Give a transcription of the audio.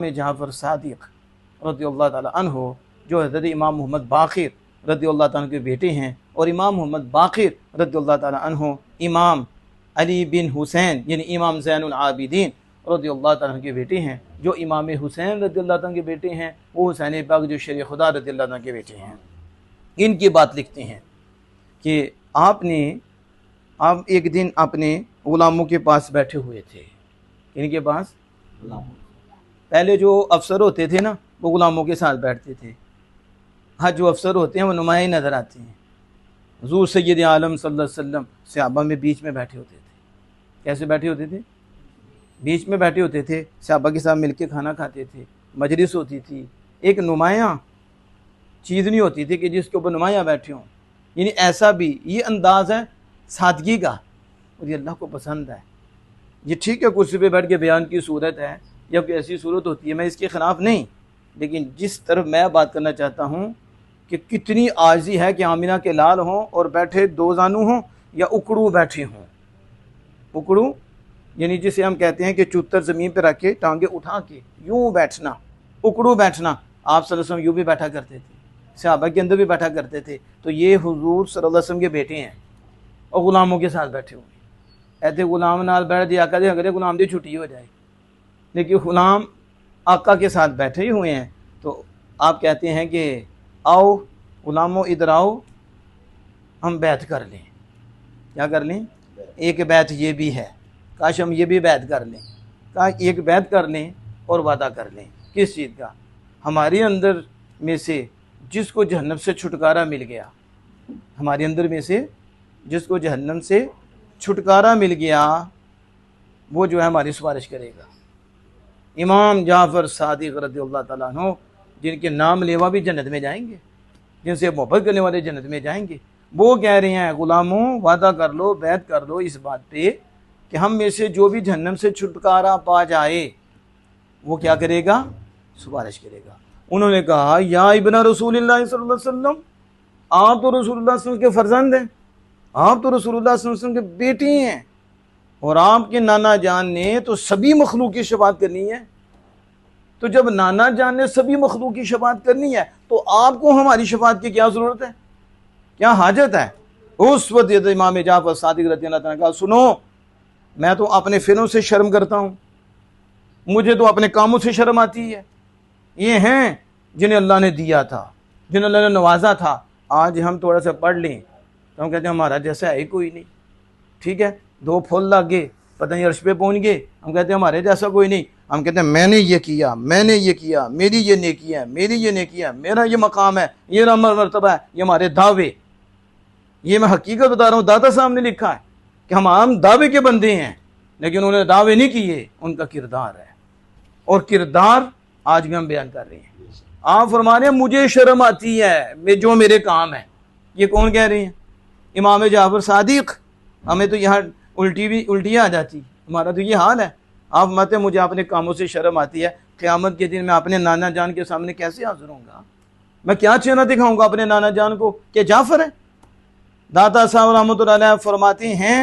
में जाफ़र सादिक रज़ियल्लाहु ताला अन्हु जो हज़रत इमाम मोहम्मद बाक़िर रज़ियल्लाहु ताला के बेटे हैं, और इमाम मोहम्मद बाक़िर रज़ियल्लाहु ताला अन्हु इमाम अली बिन हुसैन यानी इमाम ज़ैनुल आबिदीन रज़ियल्लाहु ताला के बेटे हैं, जो इमाम हुसैन रज़ियल्लाहु ताला के बेटे हैं वो हुसैन पाक जो शेर खुदा रज़ियल्लाहु ताला के बेटे हैं। इनकी बात लिखते हैं कि आप एक दिन अपने गुलामों के पास बैठे हुए थे। इनके पास पहले जो अफसर होते थे ना वो गुलामों के साथ बैठते थे। हाँ, जो अफसर होते हैं वो नुमाया नज़र आते हैं। हुज़ूर सय्यद आलम सल्लल्लाहु अलैहि वसल्लम सहाबा में बीच में बैठे होते थे। कैसे बैठे होते थे? बीच में बैठे होते थे, सहाबा के साथ मिलके खाना खाते थे, मजलिस होती थी। एक नुमाया चीज़ नहीं होती थी कि जिसके ऊपर नुमाया बैठे हों, यानी ऐसा भी ये अंदाज़ है सादगी का, और ये अल्लाह को पसंद है। ये ठीक है कुर्सी पे बैठ के बयान की सूरत है या कोई ऐसी सूरत होती है, मैं इसके ख़िलाफ़ नहीं, लेकिन जिस तरफ मैं बात करना चाहता हूँ कि कितनी आजी है कि आमिना के लाल हों और बैठे दो जानू हों या उकड़ू बैठे हों। उकड़ू यानी जिसे हम कहते हैं कि चुत्तर ज़मीन पर रख के टांगे उठा के यूँ बैठना, उकड़ू बैठना। आप सल्लल्लाहु अलैहि वसल्लम यूँ भी बैठा करते थे, सहाबा के अंदर भी बैठा करते थे। तो ये हुज़ूर सल्लल्लाहु अलैहि वसल्लम के बेटे हैं और ग़ुलामों के साथ बैठे हुए। ऐसे गुलाम नाल बैठ दिया कर अगले गुलाम की छुट्टी हो जाए, लेकिन ग़ुलाम आका के साथ बैठे ही हुए हैं। तो आप कहते हैं कि आओ ग़ुलामों इधर आओ, हम बैत कर लें। क्या कर लें? एक बैत ये भी है, काश हम ये भी बैत कर लें। कहा एक बैत कर लें और वादा कर लें। किस चीज़ का? हमारे अंदर में से जिसको जहन्नम से छुटकारा मिल गया, हमारे अंदर में से जिसको जहन्नम से छुटकारा मिल गया वो जो है हमारी सिफारिश करेगा। इमाम जाफ़र सादिक रज़ियल्लाहु ताला अन्हु जिनके नाम लेवा भी जन्नत में जाएंगे, जिनसे मोहब्बत करने वाले जन्नत में जाएंगे, वो कह रहे हैं गुलामों वादा कर लो, बैत कर लो इस बात पे कि हम में से जो भी जहन्नम से छुटकारा पा जाए वो क्या करेगा? सिफारिश करेगा। उन्होंने कहा या इब्न रसूलिल्लाह सल्लल्लाहु अलैहि वसल्लम, आप तो रसूलुल्लाह सल्लल्लाहु अलैहि वसल्लम के फर्जंद हैं, आप तो रसूलुल्लाह सल्लल्लाहु अलैहि वसल्लम के बेटे हैं, और आपके नाना जान ने तो सभी मखलूक की शफाअत करनी है। तो जब नाना जान ने सभी मखलूक की शफाअत करनी है तो आपको हमारी शफाअत की क्या ज़रूरत है, क्या हाजत है? उस वक्त इमाम जाफ़र सादिक रज़ियल्लाहु ताला कहा सुनो, मैं तो अपने फिरों से शर्म करता हूँ, मुझे तो अपने कामों से शर्म आती है। ये हैं जिन्हें अल्लाह ने दिया था, जिन्हें अल्लाह ने नवाजा था। आज हम थोड़ा सा पढ़ लें तो हम कहते हैं हमारा जैसा है ही कोई नहीं। ठीक है, दो फूल लग गए, पता नहीं अर्श पे पहुँच गए, हम कहते हैं हमारे जैसा कोई नहीं। हम कहते हैं मैंने ये किया, मैंने ये किया, मेरी ये नेकी है, मेरी ये नेकी है, मेरा ये मकाम है, ये मर्तबा है, ये हमारे दावे। ये मैं हकीकत बता रहा हूँ, दादा साहब ने लिखा है कि हम आम दावे के बंदे हैं, लेकिन उन्होंने दावे नहीं किए, उनका किरदार है, और किरदार आज भी हम बयान कर रहे हैं। आप फरमा रहे हैं मुझे शर्म आती है जो मेरे काम है। ये कौन कह रहे हैं? इमाम जाफ़र सादिक। हमें तो यहाँ उल्टियाँ आ जाती, हमारा तो ये हाल है। आप मत मुझे अपने कामों से शर्म आती है। क़यामत के दिन मैं अपने नाना जान के सामने कैसे हाजिर होऊंगा? मैं क्या चेहरा दिखाऊंगा अपने नाना जान को कि जाफ़र है? दाता साहब रहमतुल्लाह अलैह फरमाते हैं